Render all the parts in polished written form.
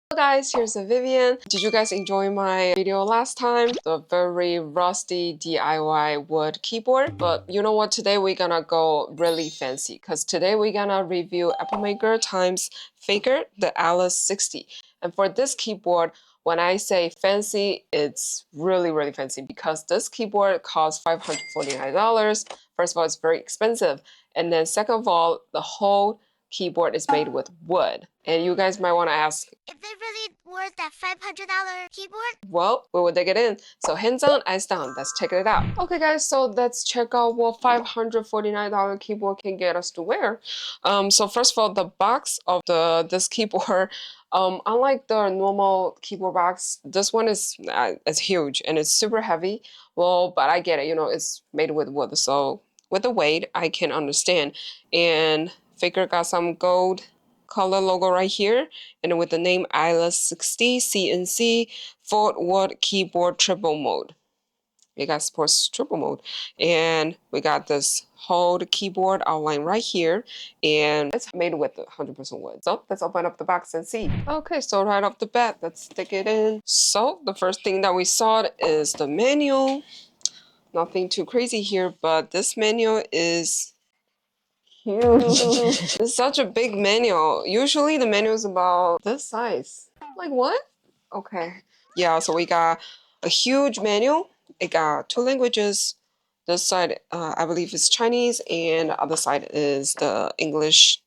Hello guys, here's Vivian. Did you guys enjoy my video last time? The very rusty DIY wood keyboard. But you know what? Today we're gonna go really fancy because today we're gonna review Epomaker times Feker, the Alice 60. And for this keyboard, when I say fancy, it's really fancy because this keyboard costs $549. First of all, it's very expensive. And then second of all, the whole keyboard is made with wood. And you guys might want to ask, is it really worth that $500 keyboard? well, we will dig it in. So hands on, eyes down. Let's check it out. Okay, guys, so let's check out what $549 keyboard can get us to wear. So first of all, the box of this keyboard, unlike the normal keyboard box, this one is huge and it's super heavy. Well, but I get it. You know, it's made with wood, so with the weight, I can understand. And Faker got some gold color logo right here, and with the name Alice 60 CNC Fort Wood Keyboard Triple Mode. It got supports triple mode, and we got this whole keyboard outline right here, and it's made with 100% wood. So let's open up the box and see. Okay, so right off the bat, let's stick it in. So the first thing that we saw is the manual. Nothing too crazy here, but this manual is huge. It's such a big manual. Usually the manual is about this size. Like what? Okay. Yeah, so we got a huge manual. It got two languages. This side, I believe, is Chinese, and the other side is the English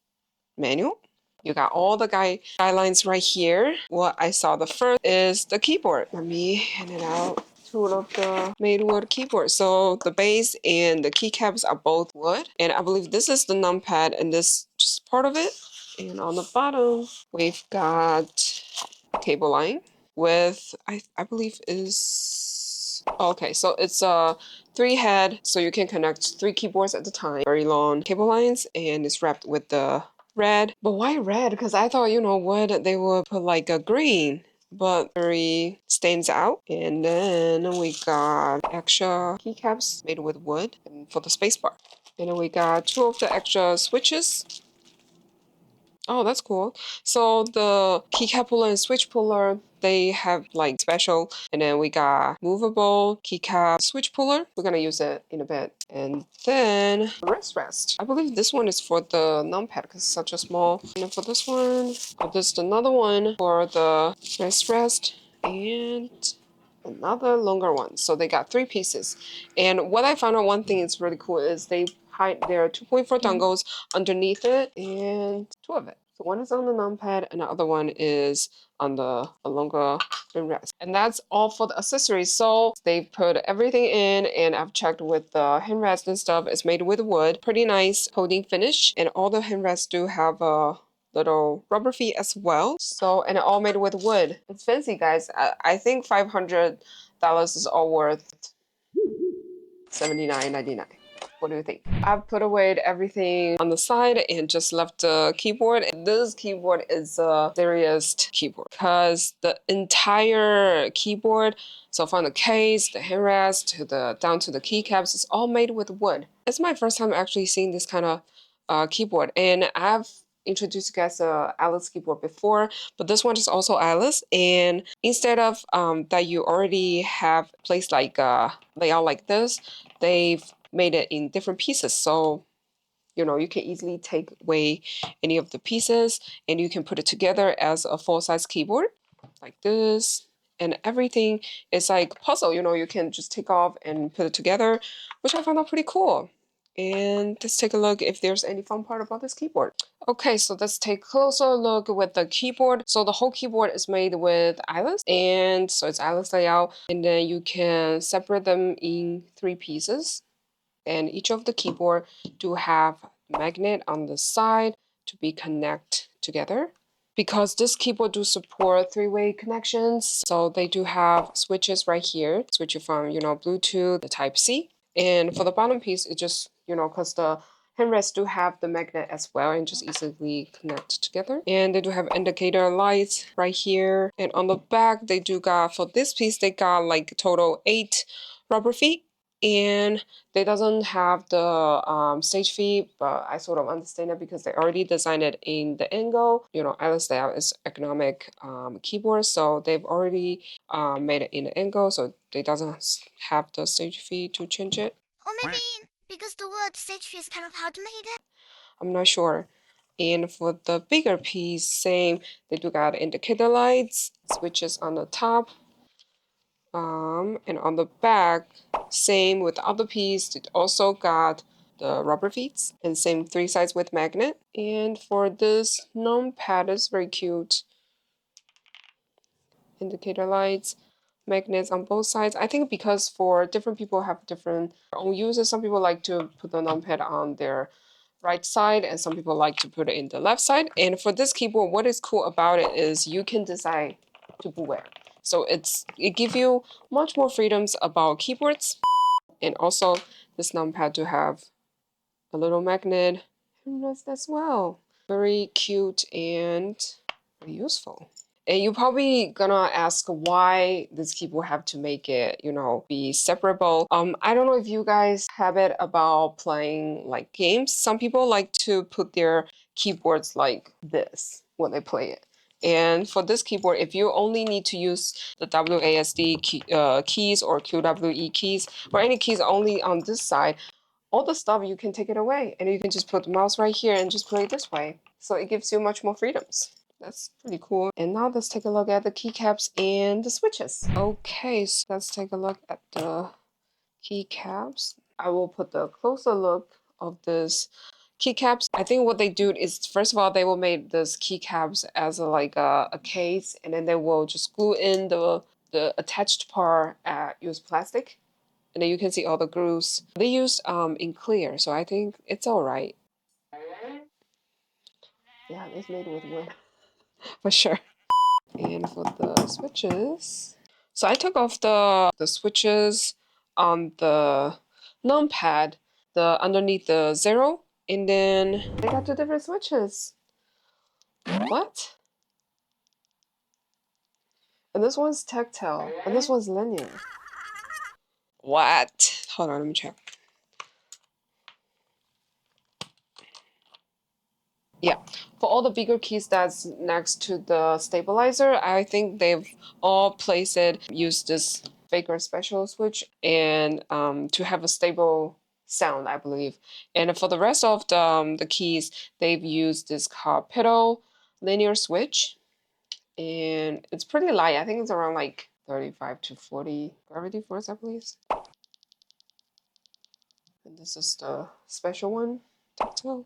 manual. You got all the guidelines right here. What I saw the first is the keyboard. Let me hand it out. Tool of the made wood keyboard. So the base and the keycaps are both wood. And I believe this is the numpad and this just part of it. And on the bottom, we've got cable line with, I believe is, okay, so it's a 3-head, so you can connect 3 keyboards at a time. Very long cable lines, and it's wrapped with the red. But why red? Because I thought, you know, wood, they would put like a green, but very stands out. And then we got extra keycaps made with wood and for the spacebar. And then we got 2 of the extra switches. Oh, that's cool. So the keycap puller and switch puller, they have like special. And then we got movable keycap switch puller. We're gonna use it in a bit. And then wrist rest. I believe this one is for the numpad because it's such a small. And then for this one, there's another one for the wrist rest and another longer one. So they got 3 pieces. And what I found out, one thing is really cool is they hide their 2.4 dongles underneath it, and 2 of it. So one is on the numpad and the other one is on the longer rest. And that's all for the accessories. So they put everything in, and I've checked with the handrest and stuff. It's made with wood. Pretty nice holding finish. And all the handrests do have a little rubber feet as well. So, and it all made with wood. It's fancy, guys. I think $500 is all worth $79.99. What do you think? I've put away everything on the side and just left the keyboard. And this keyboard is a serious keyboard because the entire keyboard, so from the case, the handrest, to the down to the keycaps, it's all made with wood. It's my first time actually seeing this kind of keyboard, and I've introduced you guys a Alice keyboard before, but this one is also Alice. And instead of that you already have placed like a layout like this, they've made it in different pieces. So, you know, you can easily take away any of the pieces and you can put it together as a full-size keyboard like this. And everything is like puzzle, you know, you can just take off and put it together, which I found out pretty cool. And let's take a look if there's any fun part about this keyboard. Okay, so let's take a closer look with the keyboard. So the whole keyboard is made with Alice, and so it's Alice layout. And then you can separate them in 3 pieces. And each of the keyboard do have magnet on the side to be connect together. Because this keyboard do support 3-way connections, so they do have switches right here, switch it from, you know, Bluetooth, the Type-C. And for the bottom piece, it just, you know, because the handrests do have the magnet as well and just easily connect together. And they do have indicator lights right here. And on the back, they do got, for this piece, they got like total 8 rubber feet. and they doesn't have the stage feed, but I sort of understand it because they already designed it in the angle. You know, Alice layout is ergonomic keyboard, so they've already made it in the angle, so they doesn't have the stage feed to change it. Or maybe because the word stage fee is kind of hard to make it. I'm not sure. And for the bigger piece, same, they do got indicator lights, switches on the top, and on the back, same with the other piece, it also got the rubber feet, and same 3 sides with magnet. And for this numpad, it's very cute. Indicator lights, magnets on both sides. I think because for different people have different own uses. Some people like to put the numpad on their right side, and some people like to put it in the left side. And for this keyboard, what is cool about it is you can decide to put where. So it gives you much more freedoms about keyboards, and also this numpad to have a little magnet as well. Very cute and very useful. And you're probably gonna ask why this keyboard have to make it, you know, be separable. I don't know if you guys have it about playing like games. Some people like to put their keyboards like this when they play it. And for this keyboard, if you only need to use the WASD keys or QWE keys, or any keys only on this side, all the stuff you can take it away, and you can just put the mouse right here and just play it this way. So it gives you much more freedoms. That's pretty cool. And now let's take a look at the keycaps and the switches. Okay, so let's take a look at the keycaps. I will put the closer look of this keycaps. I think what they do is, first of all, they will make this keycaps as a case, and then they will just glue in the attached part, use plastic, and then you can see all the grooves. They use in clear, so I think it's all right. Yeah, it's made with wood for sure. And for the switches, so I took off the switches on the numpad, the underneath the 0, and then they got 2 different switches. What? And this one's tactile, and this one's linear. What? Hold on, let me check. Yeah, for all the bigger keys that's next to the stabilizer, I think they've all placed it, use this Feker special switch, and to have a stable sound, I believe. And for the rest of the keys, they've used this pedal linear switch, and it's pretty light. I think it's around like 35 to 40 gravity force, I believe. And this is the special one, tactile.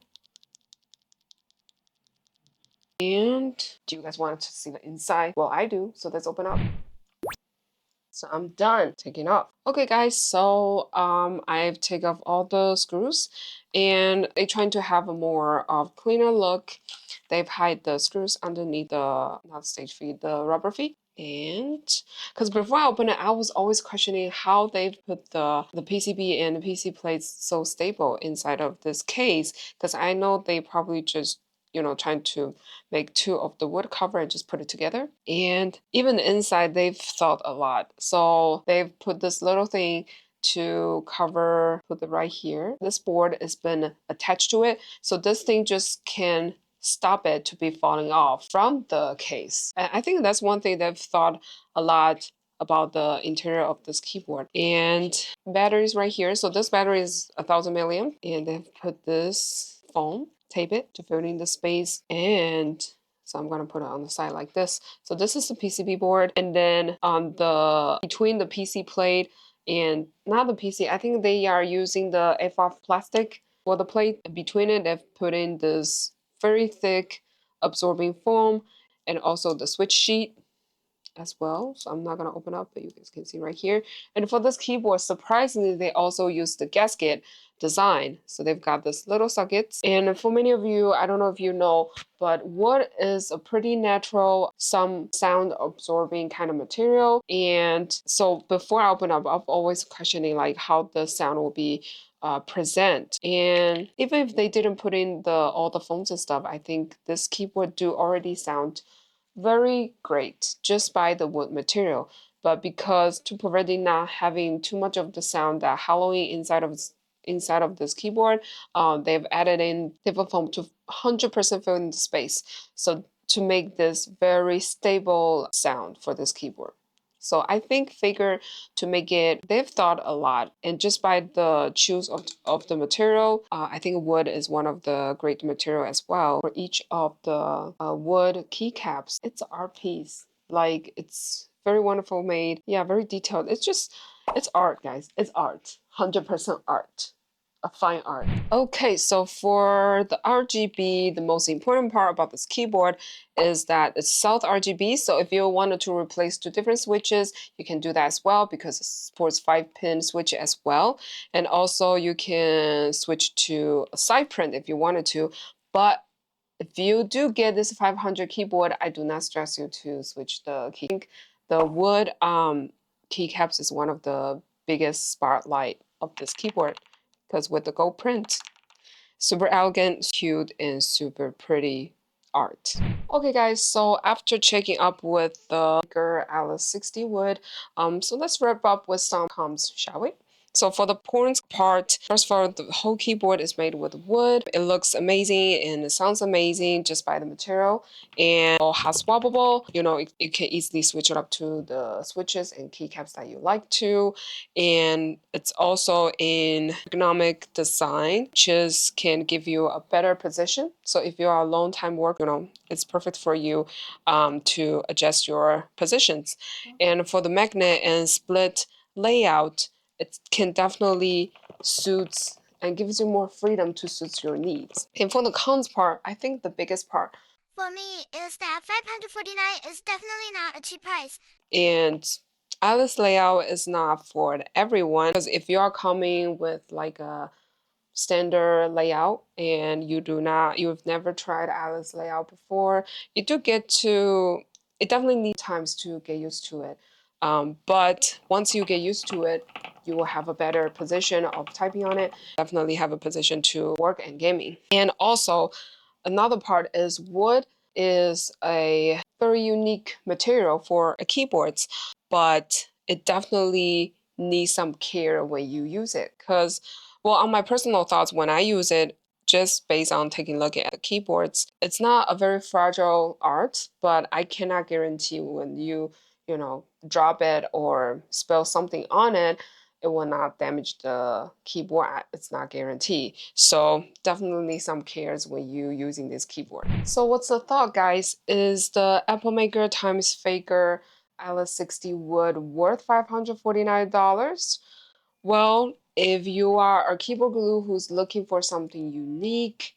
And do you guys want to see the inside? Well, I do, so let's open up. So I'm done taking off. Okay guys, so I've taken off all the screws, and they're trying to have a more of cleaner look. They've hide the screws underneath the, not stage feet, the rubber feet. And because before I opened it, I was always questioning how they've put the PCB and the PC plates so stable inside of this case, because I know they probably just, you know, trying to make 2 of the wood cover and just put it together. And even inside, they've thought a lot. So they've put this little thing to cover, put it right here. This board has been attached to it, so this thing just can stop it to be falling off from the case. And I think that's one thing they've thought a lot about the interior of this keyboard. And batteries right here. So this battery is 1000 milliamp, and they've put this foam, tape it to fill in the space, and so I'm gonna put it on the side like this. So this is the PCB board, and then on the between the PC plate and not the PC, I think they are using the FF plastic for the plate. Between it, they've put in this very thick absorbing foam, and also the switch sheet as well. So I'm not gonna open up, but you guys can see right here. And for this keyboard, surprisingly, they also use the gasket design. So they've got this little sockets. And for many of you, I don't know if you know, but wood is a pretty natural, some sound absorbing kind of material. And so before I open up, I'm always questioning like how the sound will be present. And even if they didn't put in all the phones and stuff, I think this keyboard do already sound very great just by the wood material. but because to prevent it not having too much of the sound that hallowing inside of this keyboard, they've added in different foam to 100% fill in the space. So to make this very stable sound for this keyboard. So I think Feker to make it, they've thought a lot, and just by the choose of the material, I think wood is one of the great material as well. For each of the wood keycaps, it's an art piece. Like it's very wonderful made, yeah, very detailed. It's art, guys. It's art, 100% art. A fine art. Okay, so for the RGB, the most important part about this keyboard is that it's South RGB. So if you wanted to replace two different switches, you can do that as well because it supports 5-pin switch as well. And also you can switch to a side print if you wanted to. But if you do get this 500 keyboard, I do not stress you to switch the key. I think the wood keycaps is one of the biggest spotlight of this keyboard because with the gold print, super elegant, cute, and super pretty art. Okay guys, so after checking up with the Feker Alice 60 wood, so let's wrap up with some comms, shall we? So for the ports part, first of all, the whole keyboard is made with wood. It looks amazing and it sounds amazing just by the material. And has swappable, you know, you can easily switch it up to the switches and keycaps that you like to. And it's also in ergonomic design, which can give you a better position. So if you are a long time worker, you know, it's perfect for you to adjust your positions. And for the magnet and split layout, it can definitely suits and gives you more freedom to suit your needs. And for the cons part, I think the biggest part For me, is that 549 is definitely not a cheap price. and Alice layout is not for everyone because if you are coming with like a standard layout and you've never tried Alice layout before, you do get to, it definitely needs times to get used to it. But once you get used to it, you will have a better position of typing on it, definitely have a position to work and gaming. And also, another part is wood is a very unique material for a keyboards, but it definitely needs some care when you use it. Because, well, on my personal thoughts, when I use it, just based on taking a look at the keyboards, it's not a very fragile art, but I cannot guarantee when you know, drop it or spill something on it, it will not damage the keyboard. It's not guaranteed. So definitely some cares when you using this keyboard. So what's the thought, guys? Is the Epomaker times Feker Alice 60 wood worth $549? Well, if you are a keyboard guru who's looking for something unique,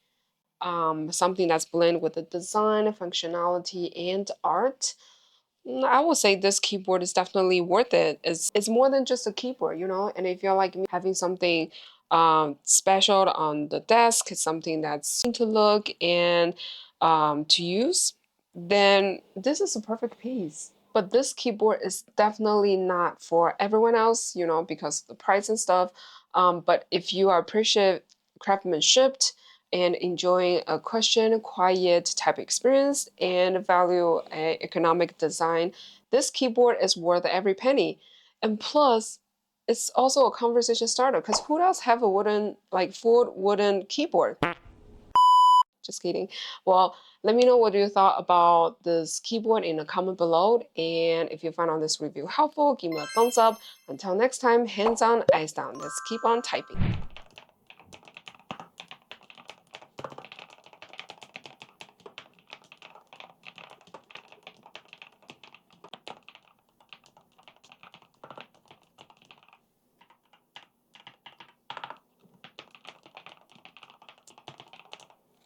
something that's blend with the design, functionality, and art, I would say this keyboard is definitely worth it. It's more than just a keyboard, you know? And if you're like me, having something special on the desk, it's something that's to look and to use, then this is a perfect piece. But this keyboard is definitely not for everyone else, you know, because of the price and stuff. But if you are appreciate craftsmanship and enjoying a question, quiet type experience and value economic design, this keyboard is worth every penny. And plus, it's also a conversation starter because who else have a wooden, like full wooden keyboard? Just kidding. Well, let me know what you thought about this keyboard in the comment below. And if you found out this review helpful, give me a thumbs up. Until next time, hands on, eyes down. Let's keep on typing.